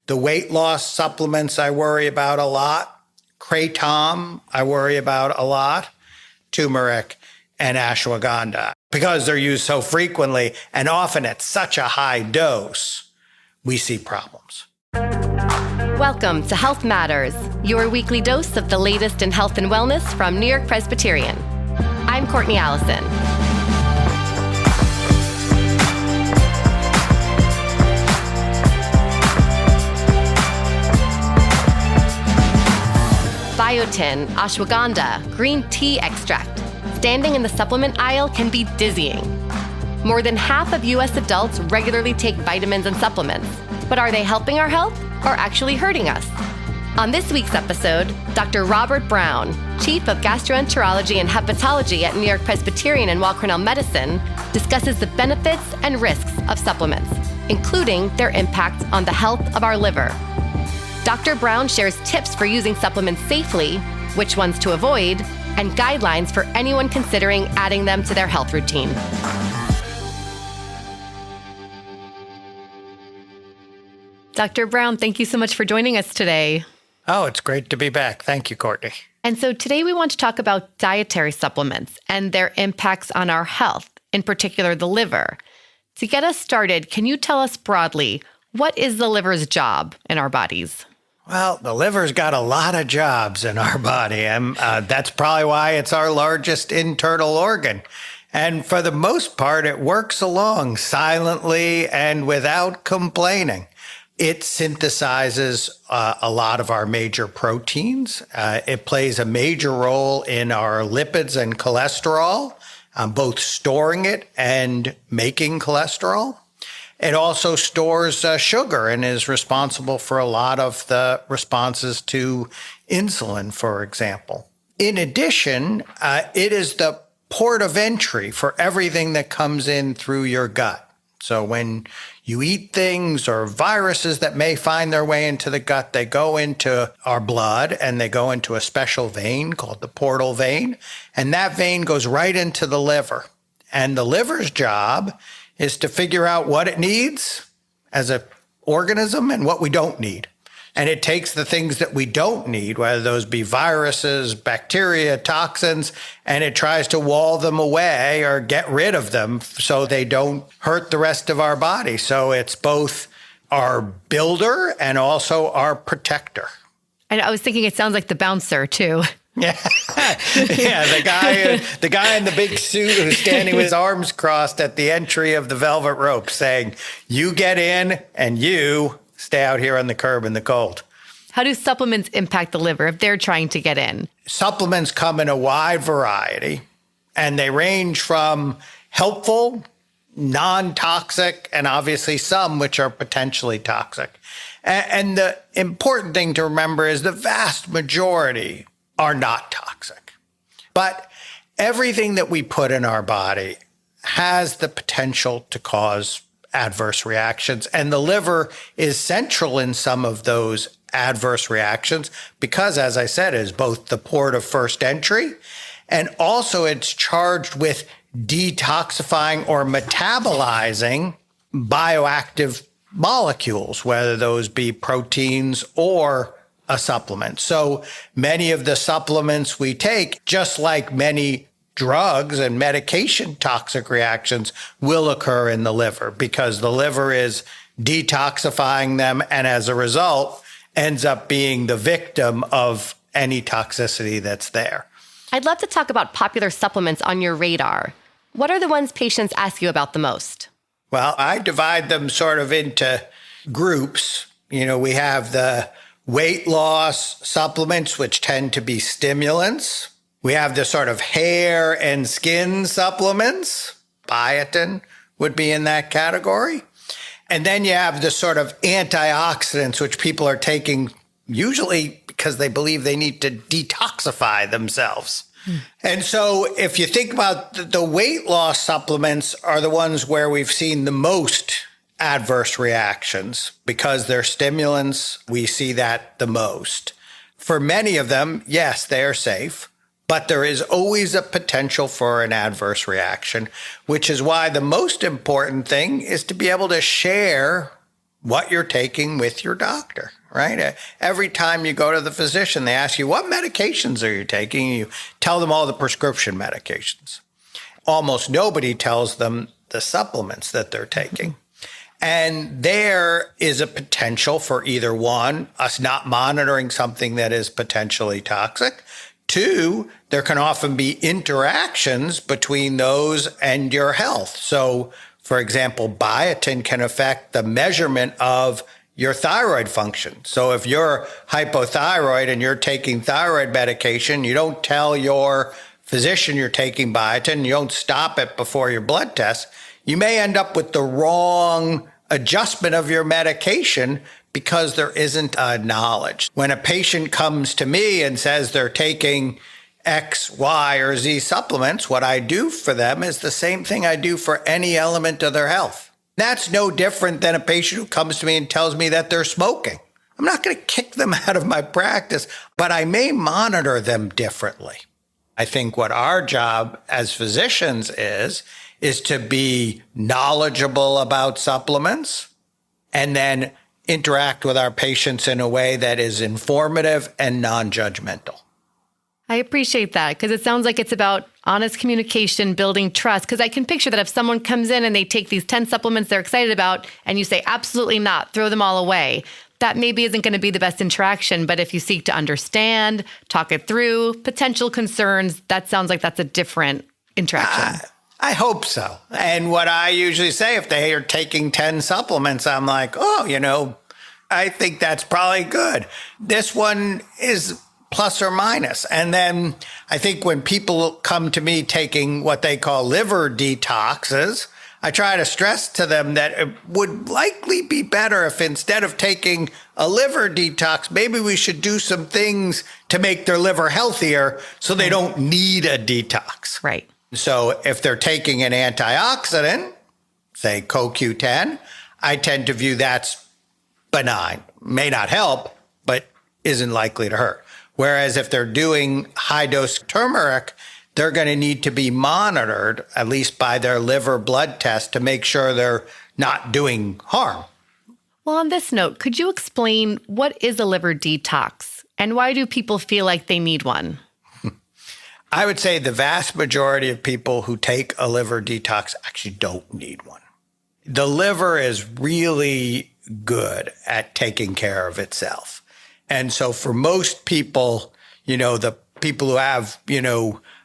The weight loss supplements I worry about a lot. Kratom I worry about a lot. Turmeric and ashwagandha. Because they're used so frequently and often at such a high dose, we see problems. Welcome to Health Matters, your weekly dose of the latest in health and wellness from New York-Presbyterian. I'm Courtney Allison. Biotin, ashwagandha, green tea extract. Standing in the supplement aisle can be dizzying. More than half of U.S. adults regularly take vitamins and supplements. But are they helping our health or actually hurting us? On this week's episode, Dr. Robert Brown, Chief of Gastroenterology and Hepatology at New-York-Presbyterian and Weill Cornell Medicine, discusses the benefits and risks of supplements, including their impact on the health of our liver. Dr. Brown shares tips for using supplements safely, which ones to avoid, and guidelines for anyone considering adding them to their health routine. Dr. Brown, thank you so much for joining us today. Oh, it's great to be back. Thank you, Courtney. And so today we want to talk about dietary supplements and their impacts on our health, in particular the liver. To get us started, can you tell us broadly, what is the liver's job in our bodies? Well, the liver's got a lot of jobs in our body, and that's probably why it's our largest internal organ. And for the most part, it works along silently and without complaining. It synthesizes a lot of our major proteins. It plays a major role in our lipids and cholesterol, both storing it and making cholesterol. It also stores sugar and is responsible for a lot of the responses to insulin, for example. In addition, it is the port of entry for everything that comes in through your gut. So when you eat things or viruses that may find their way into the gut, they go into our blood and they go into a special vein called the portal vein. And that vein goes right into the liver. And the liver's job is to figure out what it needs as an organism and what we don't need. And it takes the things that we don't need, whether those be viruses, bacteria, toxins, and it tries to wall them away or get rid of them so they don't hurt the rest of our body. So it's both our builder and also our protector. And I was thinking it sounds like the bouncer too. Yeah, yeah. The guy in the big suit who's standing with his arms crossed at the entry of the velvet rope saying, you get in and you stay out here on the curb in the cold. How do supplements impact the liver if they're trying to get in? Supplements come in a wide variety, and they range from helpful, non-toxic, and obviously some which are potentially toxic. And the important thing to remember is the vast majority are not toxic. But everything that we put in our body has the potential to cause adverse reactions. And the liver is central in some of those adverse reactions because, as I said, it is both the port of first entry and also it's charged with detoxifying or metabolizing bioactive molecules, whether those be proteins or a supplement. So many of the supplements we take, just like many drugs and medication toxic reactions, will occur in the liver because the liver is detoxifying them and as a result ends up being the victim of any toxicity that's there. I'd love to talk about popular supplements on your radar. What are the ones patients ask you about the most? Well, I divide them sort of into groups. You know, we have the weight loss supplements, which tend to be stimulants. We have the sort of hair and skin supplements. Biotin would be in that category. And then you have the sort of antioxidants, which people are taking usually because they believe they need to detoxify themselves. And so if you think about the weight loss supplements are the ones where we've seen the most adverse reactions because they're stimulants. We see that the most. For many of them, yes, they are safe, but there is always a potential for an adverse reaction, which is why the most important thing is to be able to share what you're taking with your doctor, right? Every time you go to the physician, they ask you, what medications are you taking? You tell them all the prescription medications. Almost nobody tells them the supplements that they're taking. And there is a potential for either one, us not monitoring something that is potentially toxic. Two, there can often be interactions between those and your health. So, for example, biotin can affect the measurement of your thyroid function. So if you're hypothyroid and you're taking thyroid medication, you don't tell your physician you're taking biotin, you don't stop it before your blood test, you may end up with the wrong adjustment of your medication because there isn't a knowledge. When a patient comes to me and says they're taking X, Y, or Z supplements, what I do for them is the same thing I do for any element of their health. That's no different than a patient who comes to me and tells me that they're smoking. I'm not going to kick them out of my practice, but I may monitor them differently. I think what our job as physicians is to be knowledgeable about supplements and then interact with our patients in a way that is informative and non-judgmental. I appreciate that because it sounds like it's about honest communication, building trust. Because I can picture that if someone comes in and they take these 10 supplements they're excited about and you say, absolutely not, throw them all away, that maybe isn't going to be the best interaction. But if you seek to understand, talk it through, potential concerns, that sounds like that's a different interaction. I hope so. And what I usually say, if they are taking 10 supplements, I'm like, oh, I think that's probably good. This one is plus or minus. And then I think when people come to me taking what they call liver detoxes, I try to stress to them that it would likely be better if instead of taking a liver detox, maybe we should do some things to make their liver healthier so they don't need a detox. Right. So if they're taking an antioxidant, say CoQ10, I tend to view that's benign. May not help, but isn't likely to hurt. Whereas if they're doing high-dose turmeric, they're going to need to be monitored, at least by their liver blood test, to make sure they're not doing harm. Well, on this note, could you explain what is a liver detox and why do people feel like they need one? I would say the vast majority of people who take a liver detox actually don't need one. The liver is really good at taking care of itself. And so for most people, the people who have,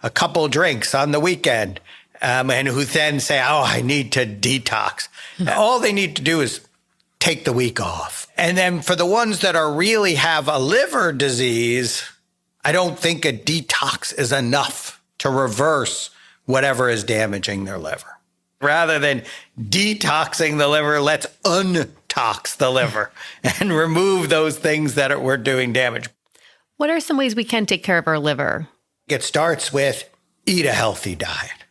a couple drinks on the weekend and who then say, I need to detox. All they need to do is take the week off. And then for the ones that really have a liver disease, I don't think a detox is enough to reverse whatever is damaging their liver. Rather than detoxing the liver, let's untox the liver and remove those things that were doing damage. What are some ways we can take care of our liver? It starts with eat a healthy diet.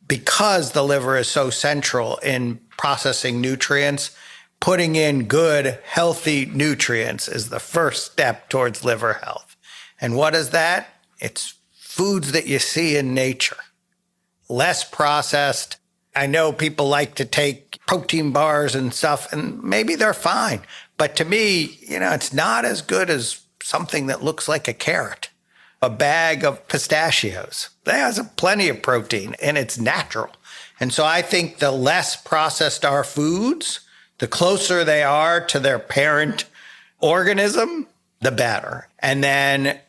Because the liver is so central in processing nutrients, putting in good, healthy nutrients is the first step towards liver health. And what is that? It's foods that you see in nature. Less processed. I know people like to take protein bars and stuff, and maybe they're fine. But to me, it's not as good as something that looks like a carrot. A bag of pistachios. That has plenty of protein, and it's natural. And so I think the less processed our foods, the closer they are to their parent organism, the better. And then,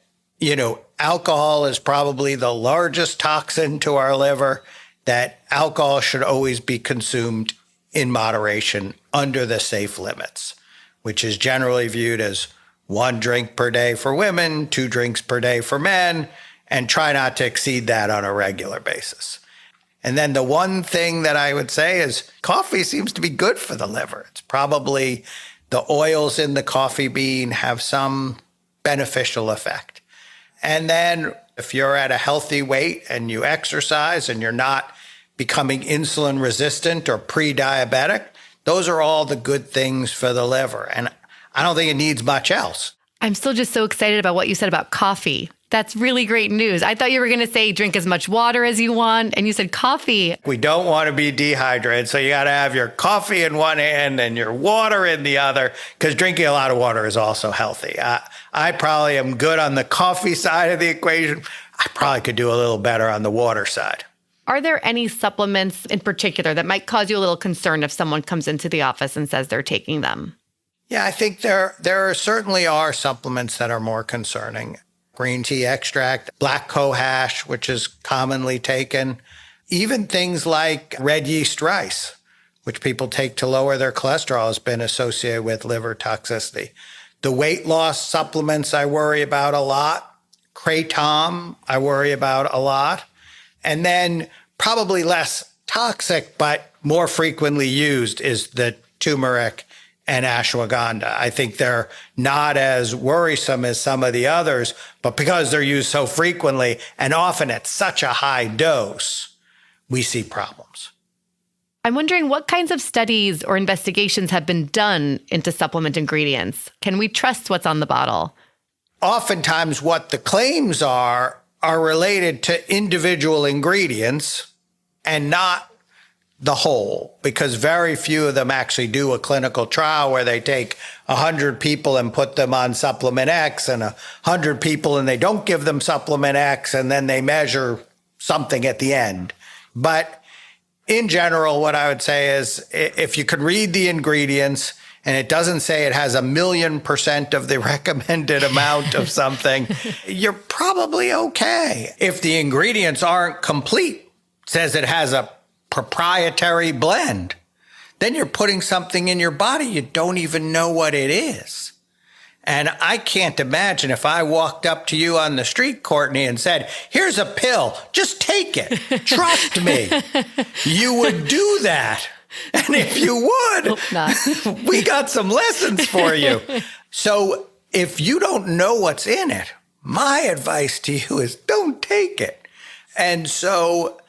alcohol is probably the largest toxin to our liver. That alcohol should always be consumed in moderation under the safe limits, which is generally viewed as 1 drink per day for women, 2 drinks per day for men, and try not to exceed that on a regular basis. And then the one thing that I would say is coffee seems to be good for the liver. It's probably the oils in the coffee bean have some beneficial effect. And then if you're at a healthy weight and you exercise and you're not becoming insulin resistant or pre-diabetic, those are all the good things for the liver. And I don't think it needs much else. I'm still just so excited about what you said about coffee. That's really great news. I thought you were going to say drink as much water as you want, and you said coffee. We don't want to be dehydrated, so you got to have your coffee in one hand and your water in the other, because drinking a lot of water is also healthy. I probably am good on the coffee side of the equation. I probably could do a little better on the water side. Are there any supplements in particular that might cause you a little concern if someone comes into the office and says they're taking them? Yeah, I think there certainly are supplements that are more concerning. Green tea extract, black cohosh, which is commonly taken, even things like red yeast rice, which people take to lower their cholesterol, has been associated with liver toxicity. The weight loss supplements I worry about a lot. Kratom I worry about a lot. And then probably less toxic, but more frequently used is the turmeric and ashwagandha. I think they're not as worrisome as some of the others, but because they're used so frequently and often at such a high dose, we see problems. I'm wondering what kinds of studies or investigations have been done into supplement ingredients. Can we trust what's on the bottle? Oftentimes what the claims are related to individual ingredients and not the whole, because very few of them actually do a clinical trial where they take 100 people and put them on supplement X and 100 people and they don't give them supplement X, and then they measure something at the end. But in general, what I would say is if you can read the ingredients and it doesn't say it has 1,000,000% of the recommended amount of something, you're probably okay. If the ingredients aren't complete, says it has a proprietary blend, then you're putting something in your body you don't even know what it is. And I can't imagine if I walked up to you on the street, Courtney, and said, here's a pill, just take it. Trust me. You would do that. And if you would, Hope not. we got some lessons for you. So if you don't know what's in it, my advice to you is don't take it. And so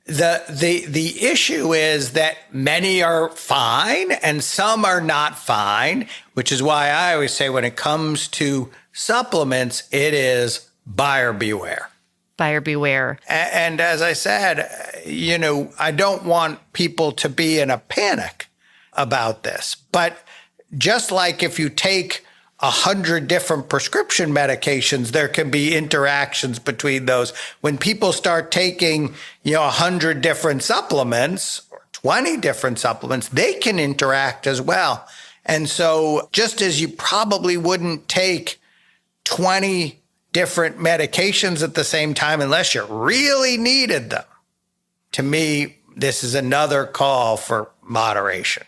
the issue is that many are fine and some are not fine, which is why I always say when it comes to supplements, it is buyer beware. Buyer beware. And as I said, I don't want people to be in a panic about this. But just like if you take 100 different prescription medications, there can be interactions between those. When people start taking, 100 different supplements or 20 different supplements, they can interact as well. And so just as you probably wouldn't take 20 different medications at the same time unless you really needed them, to me, this is another call for moderation.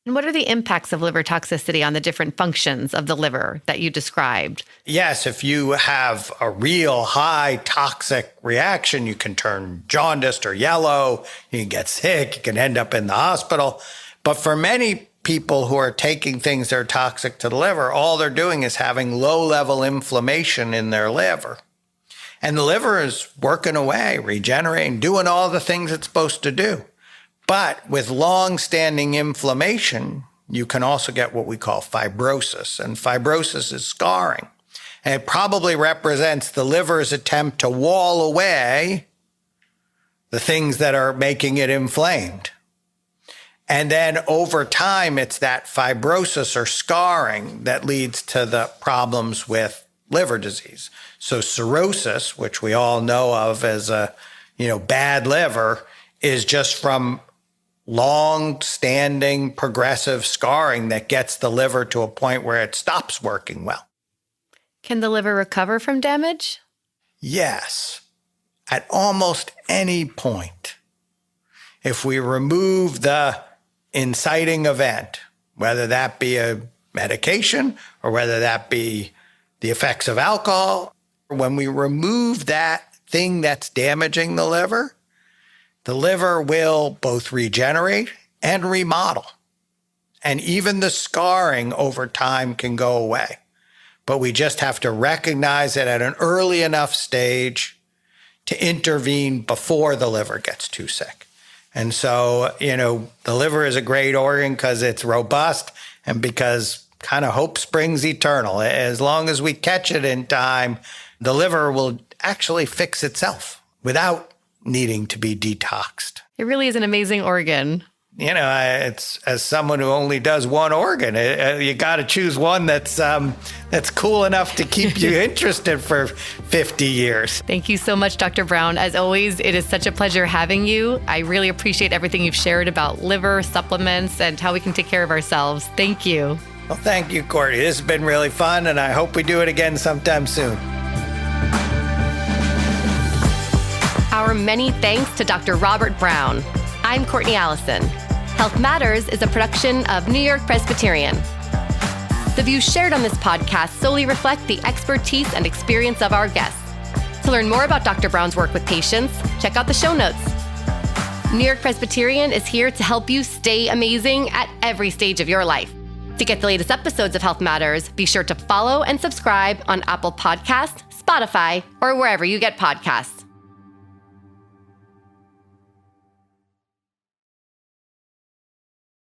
And what are the impacts of liver toxicity on the different functions of the liver that you described? Yes, if you have a real high toxic reaction, you can turn jaundiced or yellow, you can get sick, you can end up in the hospital. But for many people who are taking things that are toxic to the liver, all they're doing is having low-level inflammation in their liver. And the liver is working away, regenerating, doing all the things it's supposed to do. But with long-standing inflammation, you can also get what we call fibrosis. And fibrosis is scarring. And it probably represents the liver's attempt to wall away the things that are making it inflamed. And then over time, it's that fibrosis or scarring that leads to the problems with liver disease. So cirrhosis, which we all know of as a, bad liver, is just from long-standing progressive scarring that gets the liver to a point where it stops working well. Can the liver recover from damage? Yes, at almost any point. If we remove the inciting event, whether that be a medication or whether that be the effects of alcohol, when we remove that thing that's damaging the liver will both regenerate and remodel. And even the scarring over time can go away. But we just have to recognize it at an early enough stage to intervene before the liver gets too sick. And so, the liver is a great organ because it's robust and because kind of hope springs eternal. As long as we catch it in time, the liver will actually fix itself without needing to be detoxed. It really is an amazing organ. It's as someone who only does one organ, you got to choose one that's cool enough to keep you interested for 50 years. Thank you so much, Dr. Brown. As always, it is such a pleasure having you. I really appreciate everything you've shared about liver, supplements, and how we can take care of ourselves. Thank you. Well, thank you, Courtney. This has been really fun, and I hope we do it again sometime soon. Our many thanks to Dr. Robert Brown. I'm Courtney Allison. Health Matters is a production of New York-Presbyterian. The views shared on this podcast solely reflect the expertise and experience of our guests. To learn more about Dr. Brown's work with patients, check out the show notes. New York-Presbyterian is here to help you stay amazing at every stage of your life. To get the latest episodes of Health Matters, be sure to follow and subscribe on Apple Podcasts, Spotify, or wherever you get podcasts.